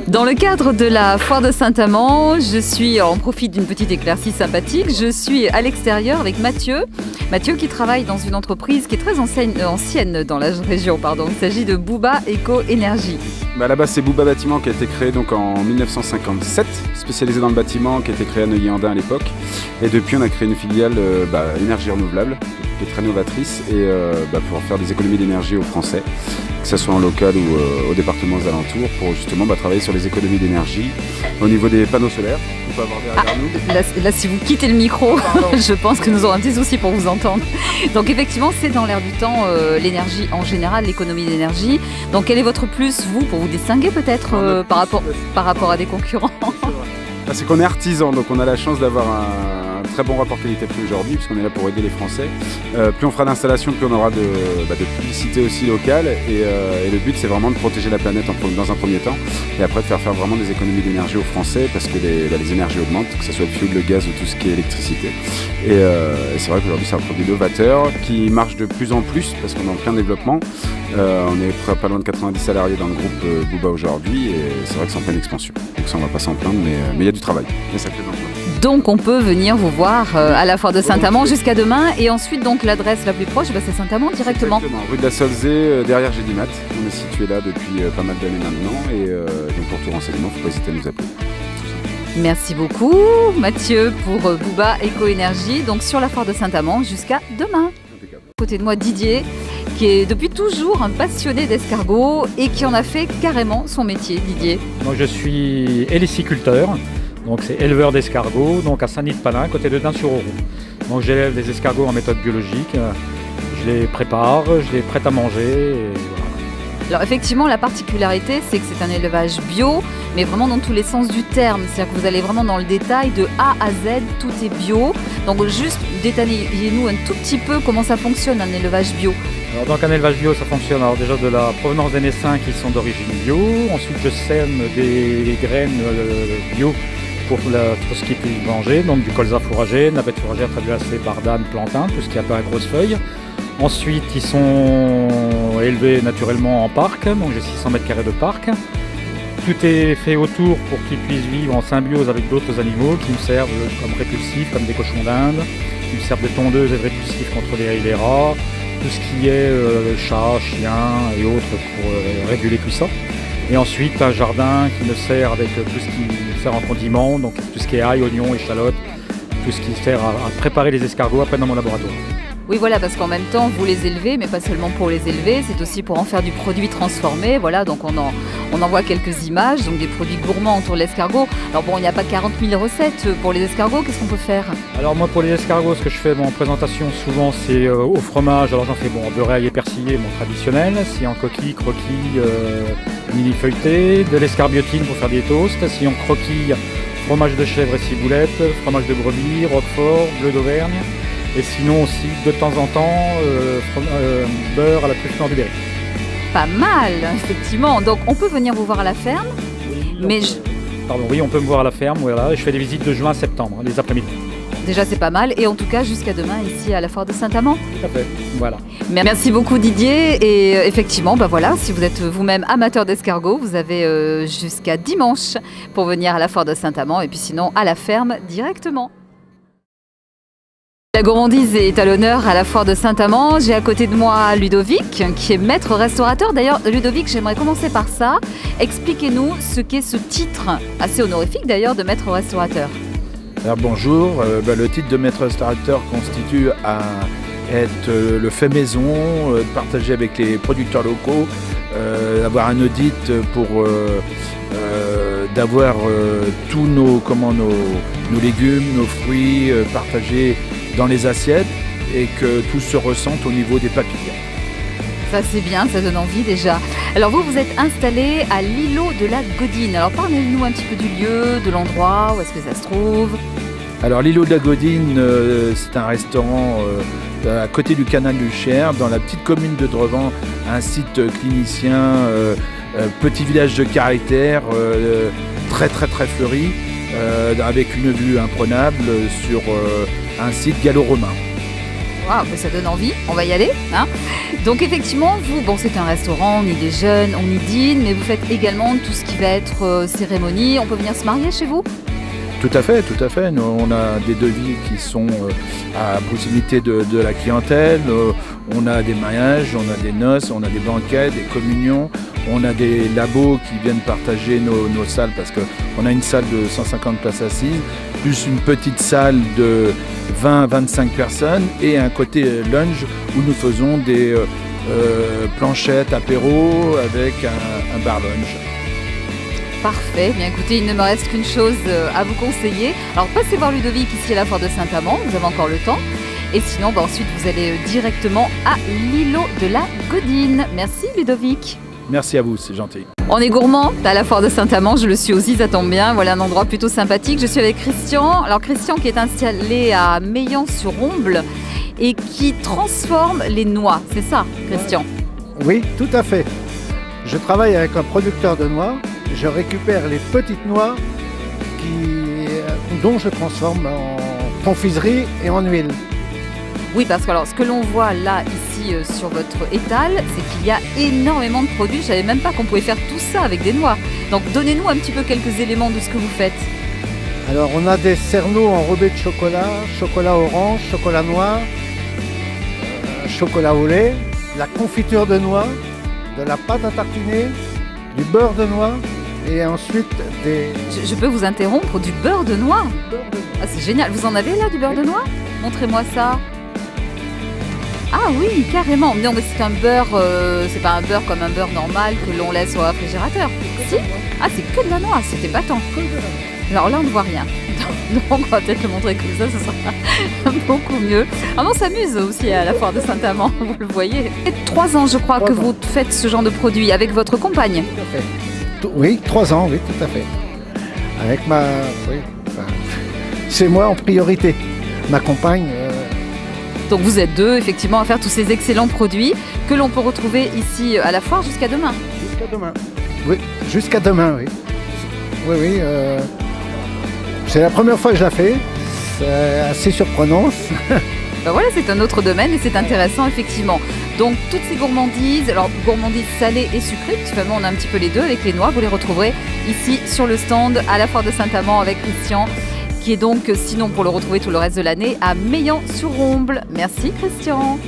Dans le cadre de la foire de Saint-Amand, on profite d'une petite éclaircie sympathique. Je suis à l'extérieur avec Mathieu. Mathieu qui travaille dans une entreprise qui est très ancienne dans la région. Il s'agit de Bouba Éco-Énergie. À la base, c'est Bouba Bâtiment qui a été créé donc en 1957, spécialisé dans le bâtiment, qui a été créé à Neuilly-en-Dun à l'époque. Et depuis, on a créé une filiale énergie renouvelable, qui est très novatrice, et pour faire des économies d'énergie aux Français, que ce soit en local ou aux départements alentours, pour justement travailler sur les économies d'énergie au niveau des panneaux solaires qu'on peut avoir derrière nous. Là, si vous quittez le micro, je pense que nous aurons un petit souci pour vous entendre. Donc effectivement, c'est dans l'air du temps, l'énergie en général, l'économie d'énergie. Donc quel est votre plus, vous, pour vous distinguer peut-être par rapport à des concurrents? C'est qu'on est artisan, donc on a la chance d'avoir un très bon rapport qualité-prix aujourd'hui, puisqu'on est là pour aider les Français. Plus on fera d'installations, plus on aura de publicité aussi locale. Et le but, c'est vraiment de protéger la planète dans un premier temps, et après de faire vraiment des économies d'énergie aux Français, parce que les énergies augmentent, que ce soit le fioul, le gaz ou tout ce qui est électricité. Et c'est vrai qu'aujourd'hui, c'est un produit novateur qui marche de plus en plus, parce qu'on est en plein développement. On est pas loin de 90 salariés dans le groupe Bouba aujourd'hui, et c'est vrai que c'est en pleine expansion. Donc ça, on va pas s'en plaindre, mais il y a du travail. Et ça crée de l'emploi. Donc on peut venir vous voir à la foire de Saint-Amand jusqu'à demain, et ensuite donc l'adresse la plus proche, c'est Saint-Amand directement. Exactement, rue de la Solzée, derrière Gédimat. On est situé là depuis pas mal d'années maintenant, et donc pour tout renseignement, il ne faut pas hésiter à nous appeler. Merci beaucoup Mathieu pour Bouba Éco-Énergie, donc sur la foire de Saint-Amand jusqu'à demain. À côté de moi Didier, qui est depuis toujours un passionné d'escargots et qui en a fait carrément son métier. Didier. Donc je suis héliciculteur, donc c'est éleveur d'escargots, donc à Saint-Denis-de-Palin, côté de Dun-sur-Auroux. Donc j'élève des escargots en méthode biologique, je les prépare, je les prête à manger. Et voilà. Alors effectivement, la particularité, c'est que c'est un élevage bio, mais vraiment dans tous les sens du terme. C'est-à-dire que vous allez vraiment dans le détail, de A à Z, tout est bio. Donc juste détaillez-nous un tout petit peu comment ça fonctionne un élevage bio. Alors donc un élevage bio, ça fonctionne alors déjà de la provenance des naissins qui sont d'origine bio. Ensuite je sème des graines bio pour tout ce qui est plus manger, donc du colza fourragé, navette fourragère, traduacée, bardane, plantain, tout ce qui a pas à grosses feuilles. Ensuite, ils sont élevés naturellement en parc, donc j'ai 600 mètres carrés de parc. Tout est fait autour pour qu'ils puissent vivre en symbiose avec d'autres animaux qui me servent comme répulsifs, comme des cochons d'Inde, qui me servent de tondeuses et de répulsifs contre les rats, tout ce qui est chats, chiens et autres pour réguler tout ça. Et ensuite, un jardin qui me sert avec tout ce qui me sert en condiment, donc tout ce qui est ail, oignons, échalotes, tout ce qui sert à préparer les escargots après dans mon laboratoire. Oui, voilà, parce qu'en même temps, vous les élevez, mais pas seulement pour les élever, c'est aussi pour en faire du produit transformé. Voilà, donc on en voit quelques images, donc des produits gourmands autour de l'escargot. Alors bon, il n'y a pas 40 000 recettes pour les escargots, qu'est-ce qu'on peut faire? Alors moi, pour les escargots, ce que je fais en présentation, souvent, c'est au fromage. Alors j'en fais beurre ail et persillé, traditionnel. Si en coquille, croquille, mini feuilleté, de l'escarbiotine pour faire des toasts. Si en croquille, fromage de chèvre et ciboulette, fromage de brebis, roquefort, bleu d'Auvergne. Et sinon aussi, de temps en temps, beurre à la truffe du Berry. Pas mal, effectivement. Donc on peut venir vous voir à la ferme, oui, oui, on peut me voir à la ferme, voilà. Je fais des visites de juin à septembre, les après-midi. Déjà c'est pas mal, et en tout cas jusqu'à demain ici à la foire de Saint-Amand. Tout à fait, voilà. Merci beaucoup Didier, et effectivement, voilà, si vous êtes vous-même amateur d'escargots, vous avez jusqu'à dimanche pour venir à la foire de Saint-Amand, et puis sinon à la ferme directement. La gourmandise est à l'honneur à la foire de Saint-Amand. J'ai à côté de moi Ludovic, qui est maître restaurateur. D'ailleurs, Ludovic, j'aimerais commencer par ça. Expliquez-nous ce qu'est ce titre, assez honorifique d'ailleurs, de maître restaurateur. Alors bonjour, le titre de maître restaurateur constitue à être le fait maison, partager avec les producteurs locaux, avoir un audit pour d'avoir tous nos légumes, nos fruits partagés dans les assiettes et que tout se ressente au niveau des papilles. Ça c'est bien, ça donne envie déjà. Alors vous êtes installé à l'îlot de la Godine. Alors parlez-nous un petit peu du lieu, de l'endroit, où est-ce que ça se trouve? Alors l'îlot de la Godine, c'est un restaurant à côté du canal du Cher, dans la petite commune de Drevant, un site clinicien, petit village de caractère, très fleuri, avec une vue imprenable sur un site gallo-romain. Waouh, ça donne envie, on va y aller. Hein. Donc effectivement, vous, bon, c'est un restaurant, on y déjeune, on y dîne, mais vous faites également tout ce qui va être cérémonie. On peut venir se marier chez vous? Tout à fait, tout à fait. Nous, on a des devis qui sont à proximité de la clientèle. On a des mariages, on a des noces, on a des banquets, des communions. On a des labos qui viennent partager nos salles parce qu'on a une salle de 150 places assises, plus une petite salle de 20-25 personnes et un côté lounge où nous faisons des planchettes, apéros avec un bar lounge. Parfait, bien écoutez, il ne me reste qu'une chose à vous conseiller. Alors passez voir Ludovic ici à la foire de Saint-Amand, vous avez encore le temps. Et sinon, ensuite vous allez directement à l'îlot de la Godine. Merci Ludovic. Merci à vous, c'est gentil. On est gourmand à la foire de Saint-Amand, je le suis aussi, ça tombe bien. Voilà un endroit plutôt sympathique. Je suis avec Christian. Alors Christian qui est installé à Meillan-sur-Omble et qui transforme les noix, c'est ça Christian? Oui, tout à fait. Je travaille avec un producteur de noix. Je récupère les petites noix dont je transforme en confiserie et en huile. Oui, parce que alors, ce que l'on voit là, ici, sur votre étal, c'est qu'il y a énormément de produits. Je ne savais même pas qu'on pouvait faire tout ça avec des noix. Donc, donnez-nous un petit peu quelques éléments de ce que vous faites. Alors, on a des cerneaux enrobés de chocolat, chocolat orange, chocolat noir, chocolat au lait, la confiture de noix, de la pâte à tartiner, du beurre de noix et ensuite des... Je peux vous interrompre, du beurre de noix? Ah, c'est génial. Vous en avez là, du beurre de noix? Montrez-moi ça. Ah oui, carrément. Non, mais c'est un beurre, c'est pas un beurre comme un beurre normal que l'on laisse au réfrigérateur. Si? Ah, c'est que de la noix, c'est épatant. Alors là, on ne voit rien. Donc, on va peut-être le montrer comme ça, ce sera beaucoup mieux. Ah, on s'amuse aussi à la foire de Saint-Amand, vous le voyez. Ça fait 3 ans, je crois, que vous faites ce genre de produit avec votre compagne. Tout à fait. Oui, 3 ans, oui, tout à fait. Avec ma... Oui, enfin, c'est moi en priorité. Ma compagne... Donc vous êtes deux, effectivement, à faire tous ces excellents produits que l'on peut retrouver ici à la foire jusqu'à demain. Jusqu'à demain. Oui, jusqu'à demain, oui. Oui, oui. C'est la première fois que je la fais. C'est assez surprenant. Ben voilà, c'est un autre domaine et c'est intéressant, effectivement. Donc toutes ces gourmandises, alors gourmandises salées et sucrées, puisque finalement on a un petit peu les deux avec les noix, vous les retrouverez ici sur le stand à la foire de Saint-Amand avec Christian, qui est donc, sinon pour le retrouver tout le reste de l'année, à Meillan-sur-Omble. Merci Christian.